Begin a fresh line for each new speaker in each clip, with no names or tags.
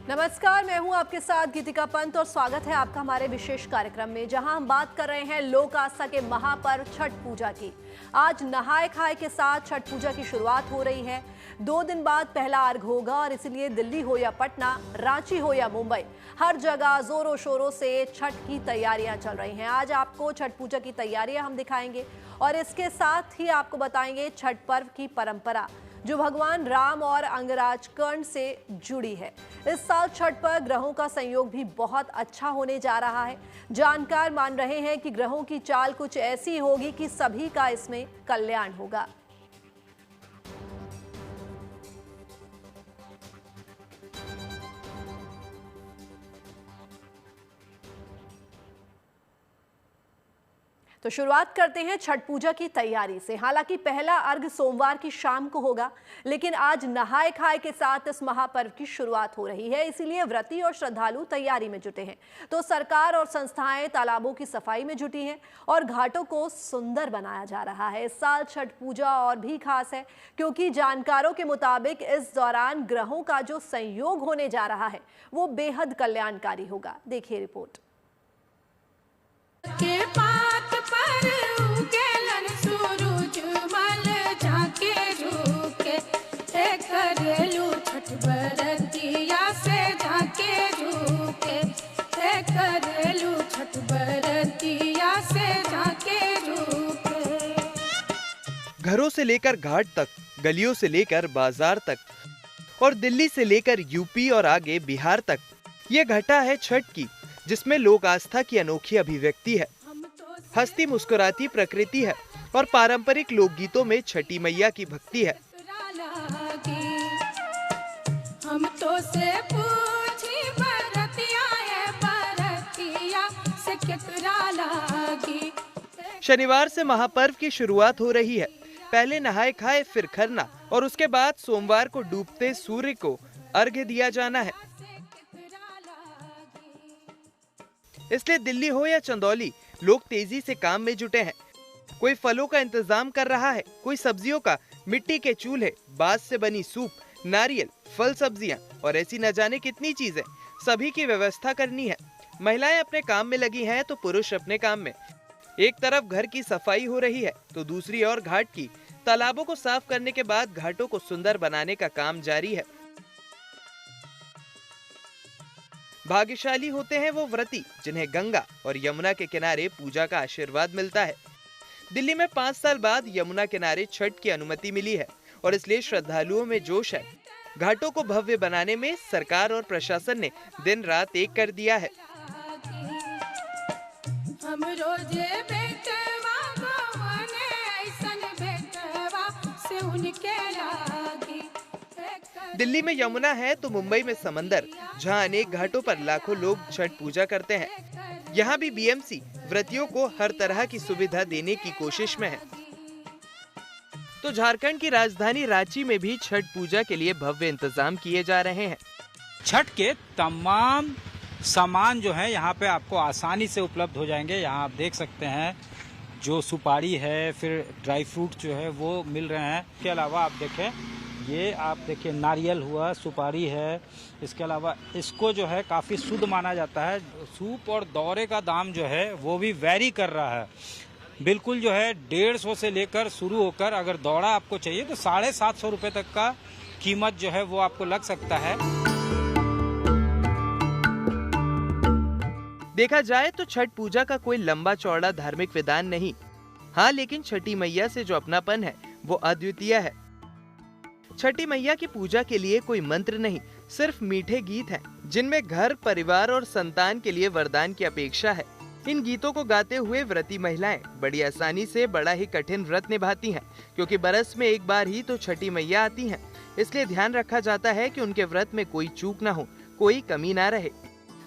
नमस्कार, मैं हूं आपके साथ गीतिका पंत और स्वागत है आपका हमारे विशेष कार्यक्रम में, जहां हम बात कर रहे हैं लोक आस्था के महापर्व छठ पूजा की। आज नहाए खाए के साथ छठ पूजा की शुरुआत हो रही है। 2 दिन बाद पहला अर्घ होगा और इसलिए दिल्ली हो या पटना, रांची हो या मुंबई, हर जगह जोरों शोरों से छठ की तैयारियां चल रही हैं। आज आपको छठ पूजा की तैयारियां हम दिखाएंगे और इसके साथ ही आपको बताएंगे छठ पर्व की परंपरा जो भगवान राम और अंगराज कर्ण से जुड़ी है। इस साल छठ पर ग्रहों का संयोग भी बहुत अच्छा होने जा रहा है। जानकार मान रहे हैं कि ग्रहों की चाल कुछ ऐसी होगी कि सभी का इसमें कल्याण होगा। तो शुरुआत करते हैं छठ पूजा की तैयारी से। हालांकि पहला अर्घ सोमवार की शाम को होगा, लेकिन आज नहाए खाए के साथ इस महापर्व की शुरुआत हो रही है, इसीलिए व्रती और श्रद्धालु तैयारी में जुटे हैं। तो सरकार और संस्थाएं तालाबों की सफाई में जुटी हैं और घाटों को सुंदर बनाया जा रहा है। इस साल छठ पूजा और भी खास है क्योंकि जानकारों के मुताबिक इस दौरान ग्रहों का जो संयोग होने जा रहा है वो बेहद कल्याणकारी होगा। देखिए रिपोर्ट।
के पात पर उगेलन सूरज मल झाके झुके करेलू छठ बरतिया से झाके झुके करेलू छठ बरतिया से झाके झुके।
घरों से लेकर घाट तक, गलियों से लेकर बाजार तक और दिल्ली से लेकर यूपी और आगे बिहार तक, ये घटा है छठ की, जिसमें लोक आस्था की अनोखी अभिव्यक्ति है। हंसती मुस्कुराती प्रकृति है और पारंपरिक लोकगीतों में छठी मैया की भक्ति है।
हम तो से पूछी बरतिया है, बरतिया से केकरा लागी।
शनिवार से महापर्व की शुरुआत हो रही है। पहले नहाए खाए, फिर खरना और उसके बाद सोमवार को डूबते सूर्य को अर्घ्य दिया जाना है। इसलिए दिल्ली हो या चंदौली, लोग तेजी से काम में जुटे हैं। कोई फलों का इंतजाम कर रहा है, कोई सब्जियों का, मिट्टी के चूल्हे, बांस से बनी सूप, नारियल, फल सब्जियां और ऐसी न जाने कितनी चीजें, सभी की व्यवस्था करनी है। महिलाएं अपने काम में लगी हैं तो पुरुष अपने काम में। एक तरफ घर की सफाई हो रही है तो दूसरी ओर घाट की। तालाबों को साफ करने के बाद घाटों को सुंदर बनाने का काम जारी है। भाग्यशाली होते हैं वो व्रती जिन्हें गंगा और यमुना के किनारे पूजा का आशीर्वाद मिलता है। दिल्ली में 5 साल बाद यमुना किनारे छठ की अनुमति मिली है और इसलिए श्रद्धालुओं में जोश है। घाटों को भव्य बनाने में सरकार और प्रशासन ने दिन रात एक कर दिया है।
हम रोजे बेटवा गवने ऐसन बेटवा से उनके लागी।
दिल्ली में यमुना है तो मुंबई में समंदर, जहां अनेक घाटों पर लाखों लोग छठ पूजा करते हैं। यहाँ भी बीएमसी व्रतियों को हर तरह की सुविधा देने की कोशिश में है। तो झारखंड की राजधानी रांची में भी छठ पूजा के लिए भव्य इंतजाम किए जा रहे हैं।
छठ के तमाम सामान जो है यहाँ पे आपको आसानी से उपलब्ध हो जाएंगे। यहाँ आप देख सकते हैं जो सुपारी है, फिर ड्राई फ्रूट जो है वो मिल रहे हैं। इसके अलावा आप देखें, ये आप देखिए नारियल हुआ, सुपारी है। इसके अलावा इसको जो है काफ़ी शुद्ध माना जाता है। सूप और दौरे का दाम जो है वो भी वैरी कर रहा है। बिल्कुल जो है 150 से लेकर शुरू होकर अगर दौड़ा आपको चाहिए तो 750 रुपये तक का कीमत जो है वो आपको लग सकता है।
देखा जाए तो छठ पूजा का कोई लंबा चौड़ा धार्मिक विधान नहीं। हाँ, लेकिन छठी मैया से जो अपनापन है वो अद्वितीय है। छठी मैया की पूजा के लिए कोई मंत्र नहीं, सिर्फ मीठे गीत हैं, जिनमें घर, परिवार और संतान के लिए वरदान की अपेक्षा है। इन गीतों को गाते हुए व्रती महिलाएं बड़ी आसानी से बड़ा ही कठिन व्रत निभाती हैं, क्योंकि बरस में एक बार ही तो छठी मैया आती हैं। इसलिए ध्यान रखा जाता है कि उनके व्रत में कोई चूक न हो, कोई कमी न रहे।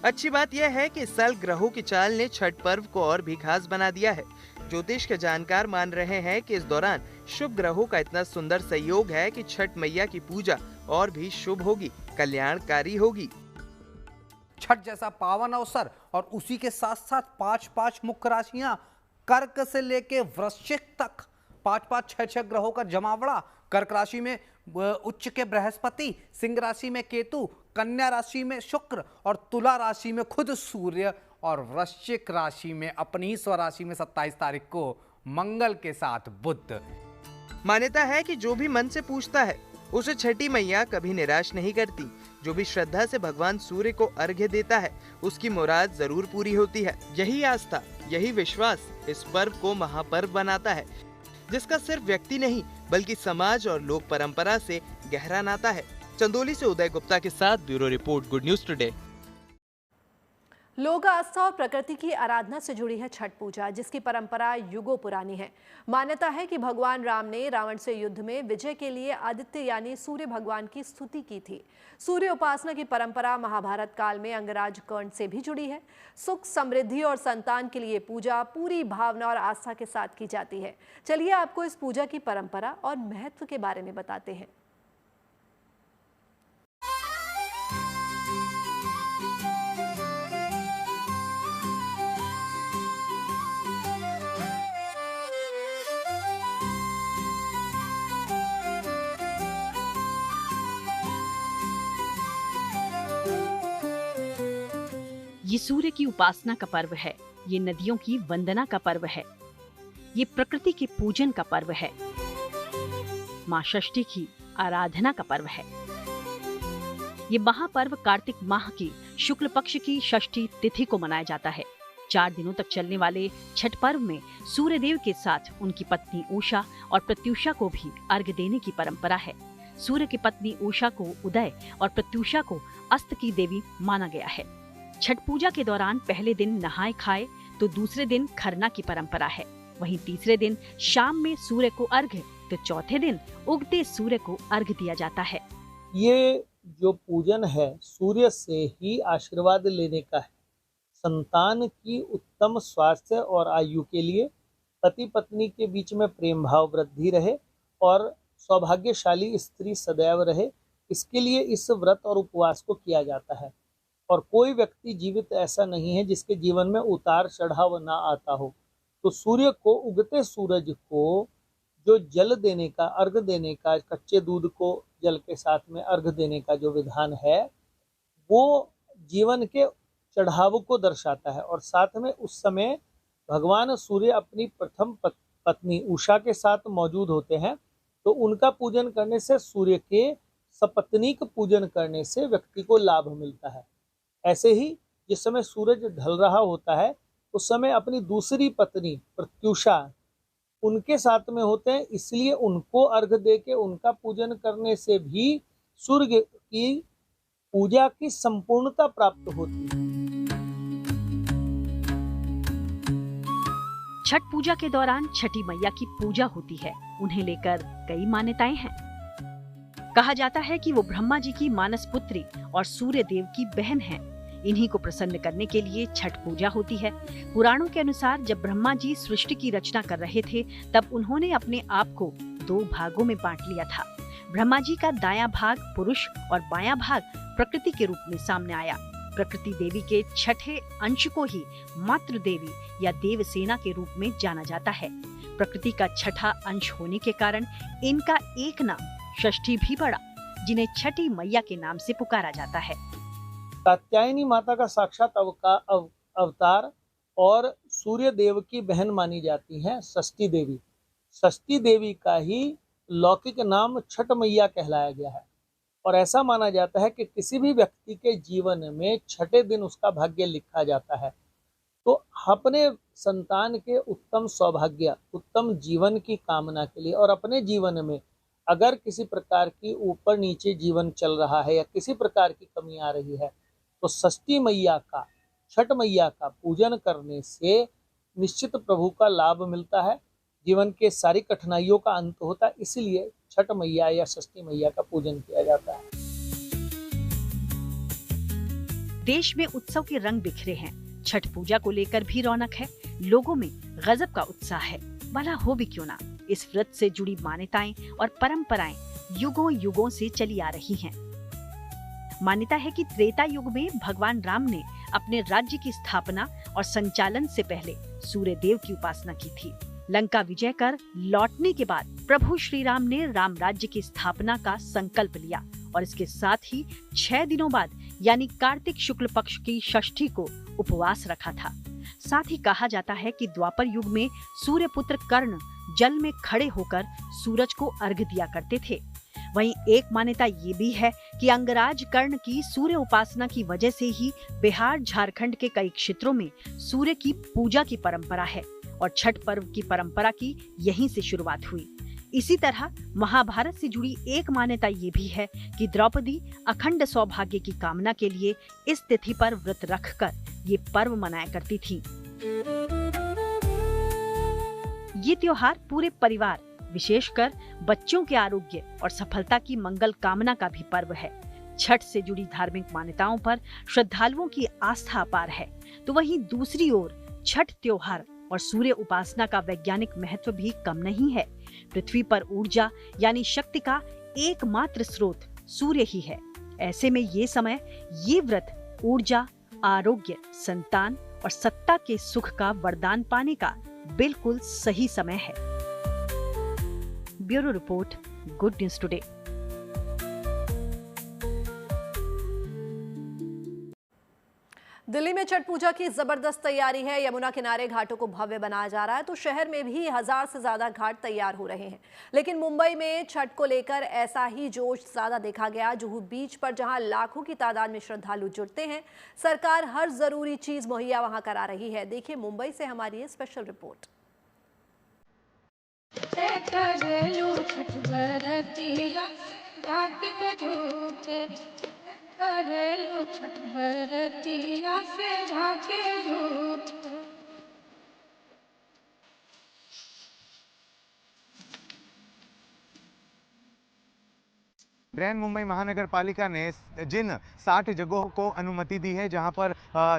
अच्छी बात यह है कि इस साल ग्रहों की चाल ने छठ पर्व को और भी खास बना दिया है। ज्योतिष के जानकार मान रहे हैं कि इस दौरान शुभ ग्रहों का इतना सुंदर संयोग है कि छठ मैया की पूजा और भी शुभ होगी, कल्याणकारी होगी।
छठ जैसा पावन अवसर और उसी के साथ साथ 5 मुख्य राशियां, कर्क से लेके वृश्चिक तक 5 6 ग्रहों का जमावड़ा। कर्क राशि में उच्च के बृहस्पति, सिंह राशि में केतु, कन्या राशि में शुक्र और तुला राशि में खुद सूर्य और वृश्चिक राशि में अपनी ही स्वराशि में 27 तारीख को मंगल के साथ बुध।
मान्यता है कि जो भी मन से पूछता है उसे छठी मैया कभी निराश नहीं करती। जो भी श्रद्धा से भगवान सूर्य को अर्घ्य देता है उसकी मुराद जरूर पूरी होती है। यही आस्था, यही विश्वास इस पर्व को महापर्व बनाता है, जिसका सिर्फ व्यक्ति नहीं बल्कि समाज और लोक परंपरा से गहरा नाता है। चंदौली से उदय गुप्ता के साथ bureau report, good news today.
लोक आस्था और प्रकृति की आराधना से जुड़ी है छठ पूजा, जिसकी परंपरा युगों पुरानी है। मान्यता है कि भगवान राम ने रावण से युद्ध में विजय के लिए आदित्य यानी सूर्य भगवान की स्तुति की थी। सूर्य उपासना की परंपरा महाभारत काल में अंगराज कर्ण से भी जुड़ी है। सुख, समृद्धि और संतान के लिए पूजा पूरी भावना और आस्था के साथ की जाती है। चलिए आपको इस पूजा की परंपरा और महत्व के बारे में बताते हैं।
ये सूर्य की उपासना का पर्व है, ये नदियों की वंदना का पर्व है, ये प्रकृति के पूजन का पर्व है, माँ षष्ठी की आराधना का पर्व है। ये महापर्व कार्तिक माह की शुक्ल पक्ष की षष्ठी तिथि को मनाया जाता है। 4 दिनों तक चलने वाले छठ पर्व में सूर्य देव के साथ उनकी पत्नी उषा और प्रत्युषा को भी अर्घ्य देने की परंपरा है। सूर्य की पत्नी उषा को उदय और प्रत्युषा को अस्त की देवी माना गया है। छठ पूजा के दौरान पहले दिन नहाए खाए तो दूसरे दिन खरना की परंपरा है। वहीं तीसरे दिन शाम में सूर्य को अर्घ्य तो चौथे दिन उगते सूर्य को अर्घ्य दिया जाता है।
ये जो पूजन है सूर्य से ही आशीर्वाद लेने का है। संतान की उत्तम स्वास्थ्य और आयु के लिए पति पत्नी के बीच में प्रेम भाव वृद्धि रहे और सौभाग्यशाली स्त्री सदैव रहे, इसके लिए इस व्रत और उपवास को किया जाता है। और कोई व्यक्ति जीवित ऐसा नहीं है जिसके जीवन में उतार चढ़ाव ना आता हो। तो सूर्य को, उगते सूरज को जो जल देने का, अर्घ देने का, कच्चे दूध को जल के साथ में अर्घ देने का जो विधान है वो जीवन के चढ़ाव को दर्शाता है। और साथ में उस समय भगवान सूर्य अपनी प्रथम पत्नी उषा के साथ मौजूद होते हैं, तो उनका पूजन करने से, सूर्य के सपत्नीक पूजन करने से व्यक्ति को लाभ मिलता है। ऐसे ही जिस समय सूरज ढल रहा होता है उस समय अपनी दूसरी पत्नी प्रत्युषा उनके साथ में होते हैं, इसलिए उनको अर्घ दे के उनका पूजन करने से भी सूर्य की पूजा की संपूर्णता प्राप्त होती है।
छठ पूजा के दौरान छठी मैया की पूजा होती है। उन्हें लेकर कई मान्यताएं हैं। कहा जाता है कि वो ब्रह्मा जी की मानस पुत्री और सूर्य देव की बहन है। इन्हीं को प्रसन्न करने के लिए छठ पूजा होती है। पुराणों के अनुसार जब ब्रह्मा जी सृष्टि की रचना कर रहे थे तब उन्होंने अपने आप को 2 भागों में बांट लिया था। ब्रह्मा जी का दायां भाग पुरुष और बायां भाग प्रकृति के रूप में सामने आया। प्रकृति देवी के छठे अंश को ही मातृ देवी या देवसेना के रूप में जाना जाता है। प्रकृति का छठा अंश होने के कारण इनका एक नाम षष्ठी भी पड़ा, जिन्हें छठी मैया के नाम से पुकारा जाता है।
कात्यायनी माता का साक्षात अवतार और सूर्य देव की बहन मानी जाती हैं षष्ठी देवी। षष्ठी देवी का ही लौकिक नाम छठ मैया कहलाया गया है। और ऐसा माना जाता है कि किसी भी व्यक्ति के जीवन में छठे दिन उसका भाग्य लिखा जाता है। तो अपने संतान के उत्तम सौभाग्य, उत्तम जीवन की कामना के लिए और अपने जीवन में अगर किसी प्रकार की ऊपर नीचे जीवन चल रहा है या किसी प्रकार की कमी आ रही है तो षष्ठी मैया का, छठ मैया का पूजन करने से निश्चित प्रभु का लाभ मिलता है, जीवन के सारी कठिनाइयों का अंत होता है। इसलिए छठ मैया या षष्ठी मैया का पूजन किया जाता है।
देश में उत्सव के रंग बिखरे हैं। छठ पूजा को लेकर भी रौनक है। लोगों में गजब का उत्साह है। भला हो भी क्यों ना, इस व्रत से जुड़ी मान्यताएं और परंपराएं युगों युगों से चली आ रही हैं। मान्यता है कि त्रेता युग में भगवान राम ने अपने राज्य की स्थापना और संचालन से पहले सूर्य देव की उपासना की थी। लंका विजय कर लौटने के बाद प्रभु श्री राम ने राम राज्य की स्थापना का संकल्प लिया और इसके साथ ही 6 दिनों बाद यानी कार्तिक शुक्ल पक्ष की षष्ठी को उपवास रखा था। साथ ही कहा जाता है कि द्वापर युग में सूर्यपुत्र कर्ण जल में खड़े होकर सूरज को अर्घ्य दिया करते थे। वहीं एक मान्यता ये भी है कि अंगराज कर्ण की सूर्य उपासना की वजह से ही बिहार झारखंड के कई क्षेत्रों में सूर्य की पूजा की परंपरा है और छठ पर्व की परंपरा की यहीं से शुरुआत हुई। इसी तरह महाभारत से जुड़ी एक मान्यता ये भी है कि द्रौपदी अखंड सौभाग्य की कामना के लिए इस तिथि पर व्रत रखकर ये पर्व मनाया करती थी। ये त्योहार पूरे परिवार, विशेषकर बच्चों के आरोग्य और सफलता की मंगल कामना का भी पर्व है। छठ से जुड़ी धार्मिक मान्यताओं पर श्रद्धालुओं की आस्था अपार है, तो वहीं दूसरी ओर छठ त्योहार और सूर्य उपासना का वैज्ञानिक महत्व भी कम नहीं है। पृथ्वी पर ऊर्जा यानी शक्ति का एकमात्र स्रोत सूर्य ही है। ऐसे में ये समय, ये व्रत ऊर्जा, आरोग्य, संतान और सत्ता के सुख का वरदान पाने का बिल्कुल सही समय है। Bureau report, good news today.
Delhi में छठ पूजा की जबरदस्त तैयारी है। यमुना किनारे घाटों को भव्य बनाया जा रहा है, तो शहर में भी 1000 से ज्यादा घाट तैयार हो रहे हैं। लेकिन मुंबई में छठ को लेकर ऐसा ही जोश ज्यादा देखा गया। जुहू बीच पर जहां लाखों की तादाद में श्रद्धालु जुटते हैं, सरकार हर जरूरी चीज मुहैया वहां करा रही है। देखिए मुंबई से हमारी ये स्पेशल रिपोर्ट।
बृहन मुंबई महानगर पालिका ने जिन 60 जगहों को अनुमति दी है जहां पर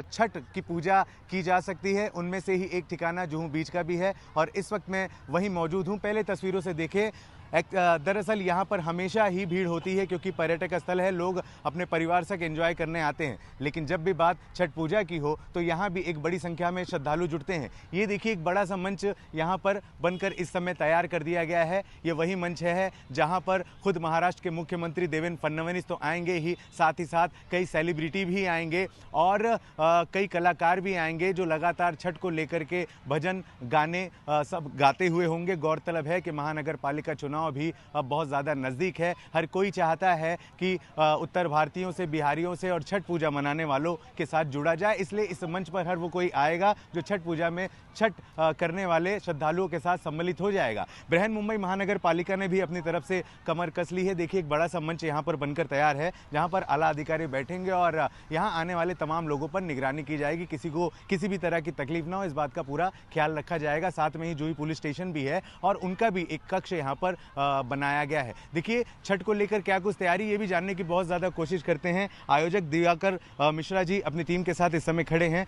छठ की पूजा की जा सकती है, उनमें से ही एक ठिकाना जुहू बीच का भी है और इस वक्त मैं वहीं मौजूद हूं। पहले तस्वीरों से देखें, दरअसल यहाँ पर हमेशा ही भीड़ होती है क्योंकि पर्यटक स्थल है, लोग अपने परिवार से एंजॉय करने आते हैं। लेकिन जब भी बात छठ पूजा की हो तो यहाँ भी एक बड़ी संख्या में श्रद्धालु जुटते हैं। ये देखिए एक बड़ा सा मंच यहाँ पर बनकर इस समय तैयार कर दिया गया है। ये वही मंच है जहाँ पर खुद महाराष्ट्र के मुख्यमंत्री देवेंद्र फडणवीस तो आएंगे ही, साथ ही साथ कई सेलिब्रिटी भी आएंगे और कई कलाकार भी आएंगे जो लगातार छठ को लेकर के भजन गाने सब गाते हुए होंगे। गौरतलब है कि महानगर पालिका चुनाव भी अब बहुत ज़्यादा नज़दीक है। हर कोई चाहता है कि उत्तर भारतीयों से, बिहारियों से और छठ पूजा मनाने वालों के साथ जुड़ा जाए, इसलिए इस मंच पर हर वो कोई आएगा जो छठ पूजा में छठ करने वाले श्रद्धालुओं के साथ सम्मिलित हो जाएगा। बृहन मुंबई महानगर पालिका ने भी अपनी तरफ से कमर कस ली है। देखिए एक बड़ा सा मंच यहाँ पर बनकर तैयार है जहाँ पर आला अधिकारी बैठेंगे और यहाँ आने वाले तमाम लोगों पर निगरानी की जाएगी। किसी को किसी भी तरह की तकलीफ ना हो, इस बात का पूरा ख्याल रखा जाएगा। साथ में ही जुही पुलिस स्टेशन भी है और उनका भी एक कक्ष यहाँ पर बनाया गया है। देखिए छठ को लेकर क्या कुछ तैयारी, ये भी जानने की बहुत ज़्यादा कोशिश करते हैं। आयोजक दिवाकर मिश्रा जी अपनी टीम के साथ इस समय खड़े हैं।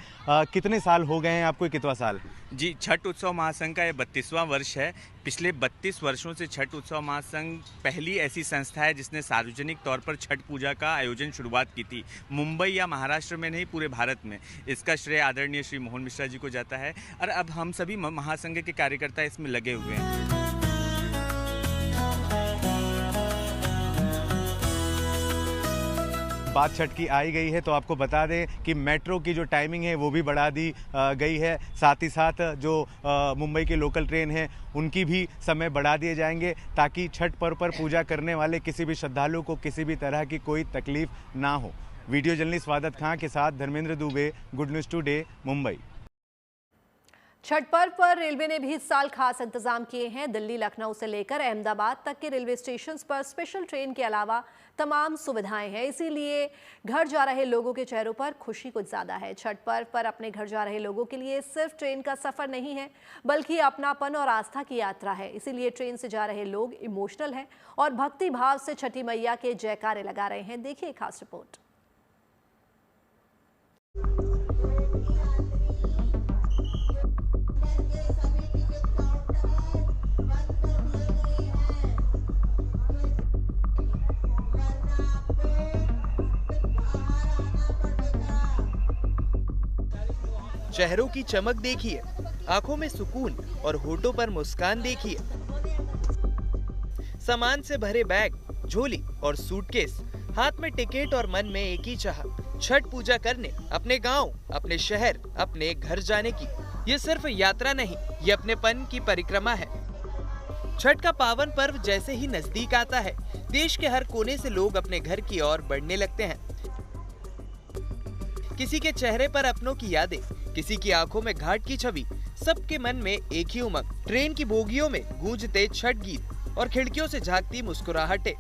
कितने साल हो गए हैं आपको, कितना साल?
जी, छठ उत्सव महासंघ का ये 32वां वर्ष है। पिछले 32 वर्षों से छठ उत्सव महासंघ पहली ऐसी संस्था है जिसने सार्वजनिक तौर पर छठ पूजा का आयोजन शुरुआत की थी। मुंबई या महाराष्ट्र में नहीं, पूरे भारत में। इसका श्रेय आदरणीय श्री मोहन मिश्रा जी को जाता है और अब हम सभी महासंघ के कार्यकर्ता इसमें लगे हुए हैं।
बात छठ की आई गई है तो आपको बता दें कि मेट्रो की जो टाइमिंग है वो भी बढ़ा दी गई है। साथ ही साथ जो मुंबई के लोकल ट्रेन हैं उनकी भी समय बढ़ा दिए जाएंगे ताकि छठ पर्व पर पूजा करने वाले किसी भी श्रद्धालु को किसी भी तरह की कोई तकलीफ ना हो। वीडियो जर्नलिस्ट वादत खां के साथ Dharmendra Dubey, good news today, Mumbai.
Chhath पर्व पर रेलवे ने भी इस साल खास इंतजाम किए हैं। दिल्ली, लखनऊ से लेकर अहमदाबाद तक के रेलवे स्टेशन पर स्पेशल ट्रेन के अलावा तमाम सुविधाएं हैं, इसीलिए घर जा रहे लोगों के चेहरों पर खुशी कुछ ज्यादा है। छठ पर्व पर अपने घर जा रहे लोगों के लिए सिर्फ ट्रेन का सफर नहीं है बल्कि अपनापन और आस्था की यात्रा है। इसीलिए ट्रेन से जा रहे लोग इमोशनल हैं और भक्ति भाव से छठी मैया के जयकारे लगा रहे हैं। देखिए खास रिपोर्ट।
चेहरों की चमक देखिए, आंखों में सुकून और होठों पर मुस्कान देखिए। सामान से भरे बैग, झोली और सूटकेस हाथ में टिकट और मन में एक ही चाह, छठ पूजा करने, अपने गांव, अपने शहर, अपने घर जाने की। ये सिर्फ यात्रा नहीं, ये अपनेपन की परिक्रमा है। छठ का पावन पर्व जैसे ही नजदीक आता है, देश के हर कोने से लोग अपने घर की ओर बढ़ने लगते हैं। किसी के चेहरे पर अपनों की यादें, किसी की आंखों में घाट की छवि, सबके मन में एक ही उमंग। ट्रेन की बोगियों में गूंजते छठ गीत और खिड़कियों से झांकती मुस्कुराहटें।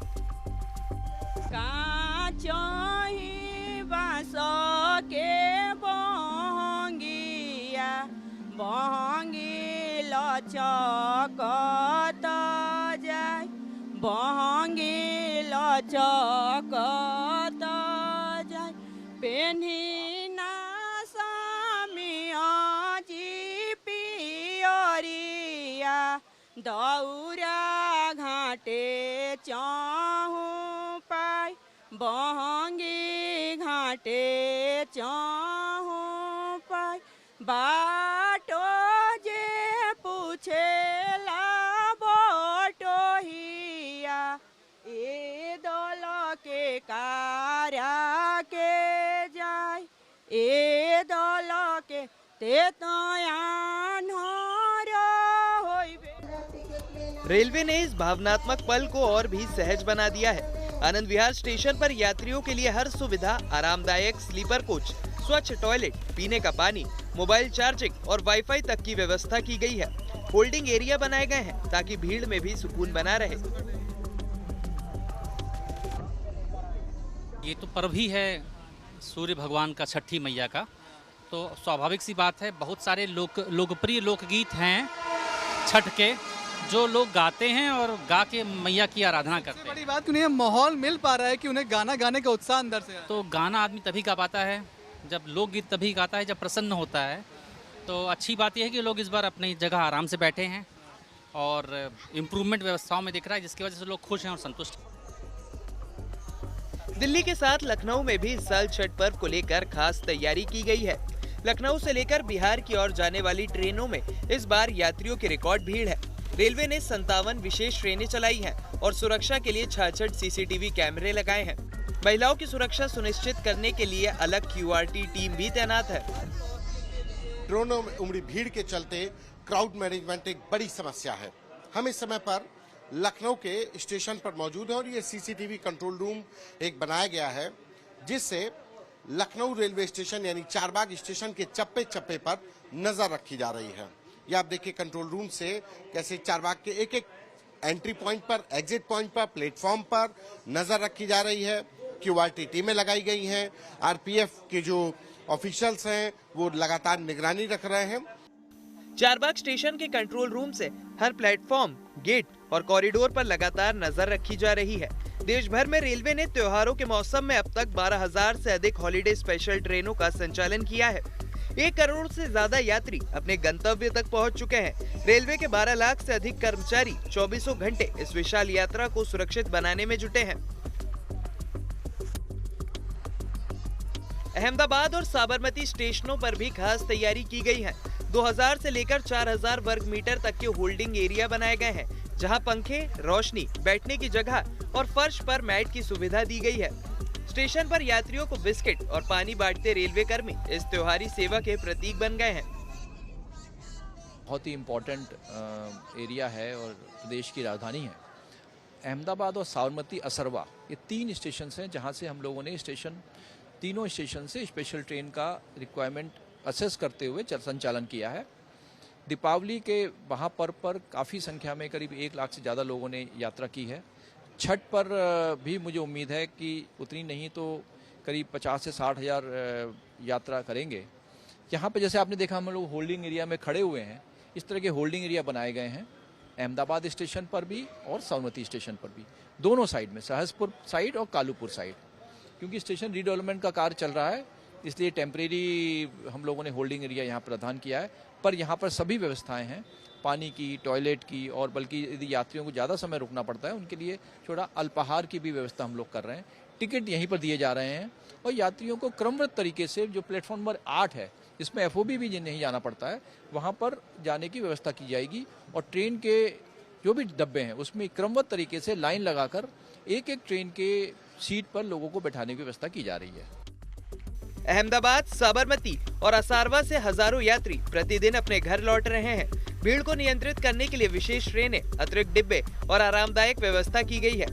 के बहंगिया बहंगी लचकत जाय बहंगी लचकत जाय पेन्ही ना सामियाजी पियरिया दौरा घाटे चाहू पाय बहंगी घाटे चाहू पाय बाटो जे पूछेला बटोहिया ए दल के कार्या के जाय ए दल के ते तयान
रेलवे ने इस भावनात्मक पल को और भी सहज बना दिया है। आनंद विहार स्टेशन पर यात्रियों के लिए हर सुविधा, आरामदायक स्लीपर कोच, स्वच्छ टॉयलेट, पीने का पानी, मोबाइल चार्जिंग और वाईफाई तक की व्यवस्था की गई है। होल्डिंग एरिया बनाए गए हैं ताकि भीड़ में भी सुकून बना रहे।
ये तो पर्व ही है सूर्य भगवान का, छठी मैया का, तो स्वाभाविक सी बात है। बहुत सारे लोकप्रिय लोकगीत हैं छठ के, जो लोग गाते हैं और गा के मैया की आराधना करते हैं।
बड़ी बात उन्हें माहौल मिल पा रहा है कि उन्हें गाना गाने का उत्साह अंदर से है।
तो गाना आदमी तभी गा पाता है जब लोकगीत तभी गाता है जब प्रसन्न होता है। तो अच्छी बात यह है कि लोग इस बार अपनी जगह आराम से बैठे हैं और इम्प्रूवमेंट व्यवस्थाओं में दिख रहा है, जिसकी वजह से लोग खुश हैं और संतुष्ट हैं।
दिल्ली के साथ लखनऊ में भी इस साल छठ पर्व को लेकर खास तैयारी की गई है। लखनऊ से लेकर बिहार की ओर जाने वाली ट्रेनों में इस बार यात्रियों की रिकॉर्ड भीड़ है। रेलवे ने 57 विशेष ट्रेनें चलाई हैं और सुरक्षा के लिए 66 सीसीटीवी कैमरे लगाए हैं। महिलाओं की सुरक्षा सुनिश्चित करने के लिए अलग QRT टीम भी तैनात है।
ट्रेनों में उमड़ी भीड़ के चलते क्राउड मैनेजमेंट एक बड़ी समस्या है। हम इस समय पर लखनऊ के स्टेशन पर मौजूद हैं और ये CCTV कंट्रोल रूम एक बनाया गया है, जिससे लखनऊ रेलवे स्टेशन यानी चारबाग स्टेशन के चप्पे चप्पे पर नजर रखी जा रही है। ये आप देखिए कंट्रोल रूम से कैसे चारबाग के एक एक एंट्री पॉइंट पर, एग्जिट पॉइंट पर, प्लेटफॉर्म पर नजर रखी जा रही है। QRT टीमें लगाई गई हैं। RPF के जो ऑफिशियल्स हैं वो लगातार निगरानी रख रहे हैं।
चारबाग स्टेशन के कंट्रोल रूम से हर प्लेटफॉर्म, गेट और कॉरिडोर पर लगातार नजर रखी जा रही है। देश भर में रेलवे ने त्योहारों के मौसम में अब तक 12,000 से अधिक हॉलिडे स्पेशल ट्रेनों का संचालन किया है। 1 करोड़ से ज्यादा यात्री अपने गंतव्य तक पहुंच चुके हैं। रेलवे के 12 लाख से अधिक कर्मचारी 24 घंटे इस विशाल यात्रा को सुरक्षित बनाने में जुटे हैं। अहमदाबाद और साबरमती स्टेशनों पर भी खास तैयारी की गई है। 2000 से लेकर 4000 वर्ग मीटर तक के होल्डिंग एरिया बनाए गए हैं, जहां पंखे, रोशनी, बैठने की जगह और फर्श पर मैट की सुविधा दी गई है। स्टेशन पर यात्रियों को बिस्किट और पानी बांटते रेलवे कर्मी इस त्योहारी सेवा के प्रतीक बन गए हैं।
बहुत ही इम्पोर्टेंट एरिया है और प्रदेश की राजधानी है। अहमदाबाद और साबरमती, असरवा, ये 3 स्टेशन हैं जहां से हम लोगों ने तीनों स्टेशन से स्पेशल ट्रेन का रिक्वायरमेंट असेस करते हुए संचालन किया है। दीपावली के महापर्व पर काफ़ी संख्या में करीब 1 लाख से ज़्यादा लोगों ने यात्रा की है। छठ पर भी मुझे उम्मीद है कि उतनी नहीं तो करीब 50 से 60 हज़ार यात्रा करेंगे। यहाँ पे जैसे आपने देखा हम लोग होल्डिंग एरिया में खड़े हुए हैं, इस तरह के होल्डिंग एरिया बनाए गए हैं अहमदाबाद स्टेशन पर भी और साबरमती स्टेशन पर भी, दोनों साइड में, सहसपुर साइड और कालूपुर साइड, क्योंकि स्टेशन रीडेवलपमेंट का कार्य चल रहा है, इसलिए टेम्परेरी हम लोगों ने होल्डिंग एरिया यहाँ प्रदान किया है। पर यहाँ पर सभी व्यवस्थाएं हैं, पानी की, टॉयलेट की, और बल्कि यदि यात्रियों को ज़्यादा समय रुकना पड़ता है उनके लिए थोड़ा अल्पाहार की भी व्यवस्था हम लोग कर रहे हैं। टिकट यहीं पर दिए जा रहे हैं और यात्रियों को क्रमबद्ध तरीके से जो प्लेटफॉर्म नंबर 8 है, इसमें FOB भी नहीं जाना पड़ता है, वहाँ पर जाने की व्यवस्था की जाएगी। और ट्रेन के जो भी डब्बे हैं उसमें क्रमबद्ध तरीके से लाइन लगाकर एक एक ट्रेन के सीट पर लोगों को बैठाने की व्यवस्था की जा रही है।
अहमदाबाद, साबरमती और असारवा से हजारों यात्री प्रतिदिन अपने घर लौट रहे हैं। भीड़ को नियंत्रित करने के लिए विशेष ट्रेनें, अतिरिक्त डिब्बे और आरामदायक व्यवस्था की गई है।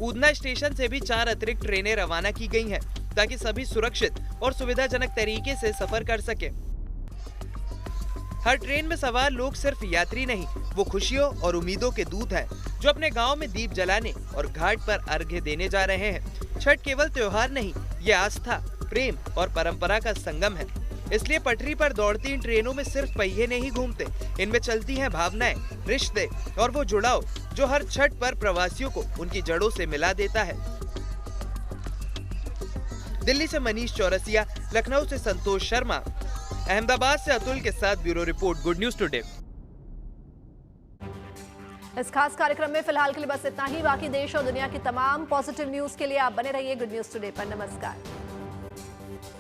ऊधना स्टेशन से भी 4 अतिरिक्त ट्रेनें रवाना की गई हैं, ताकि सभी सुरक्षित और सुविधाजनक तरीके से सफर कर सके। हर ट्रेन में सवार लोग सिर्फ यात्री नहीं, वो खुशियों और उम्मीदों के दूत हैं, जो अपने गांव में दीप जलाने और घाट पर अर्घ्य देने जा रहे हैं। छठ केवल त्योहार नहीं, ये आस्था, प्रेम और परंपरा का संगम है। इसलिए पटरी पर दौड़ती इन ट्रेनों में सिर्फ पहिए नहीं घूमते, इनमें चलती हैं भावनाएं, रिश्ते और वो जुड़ाव जो हर छठ पर प्रवासियों को उनकी जड़ों से मिला देता है। दिल्ली से मनीष चौरसिया, लखनऊ से संतोष शर्मा, अहमदाबाद से अतुल के साथ bureau report, good news today.
इस खास कार्यक्रम में फिलहाल के लिए बस इतना ही। बाकी देश और दुनिया की तमाम पॉजिटिव न्यूज के लिए आप बने रहिए गुड न्यूज टुडे पर। नमस्कार।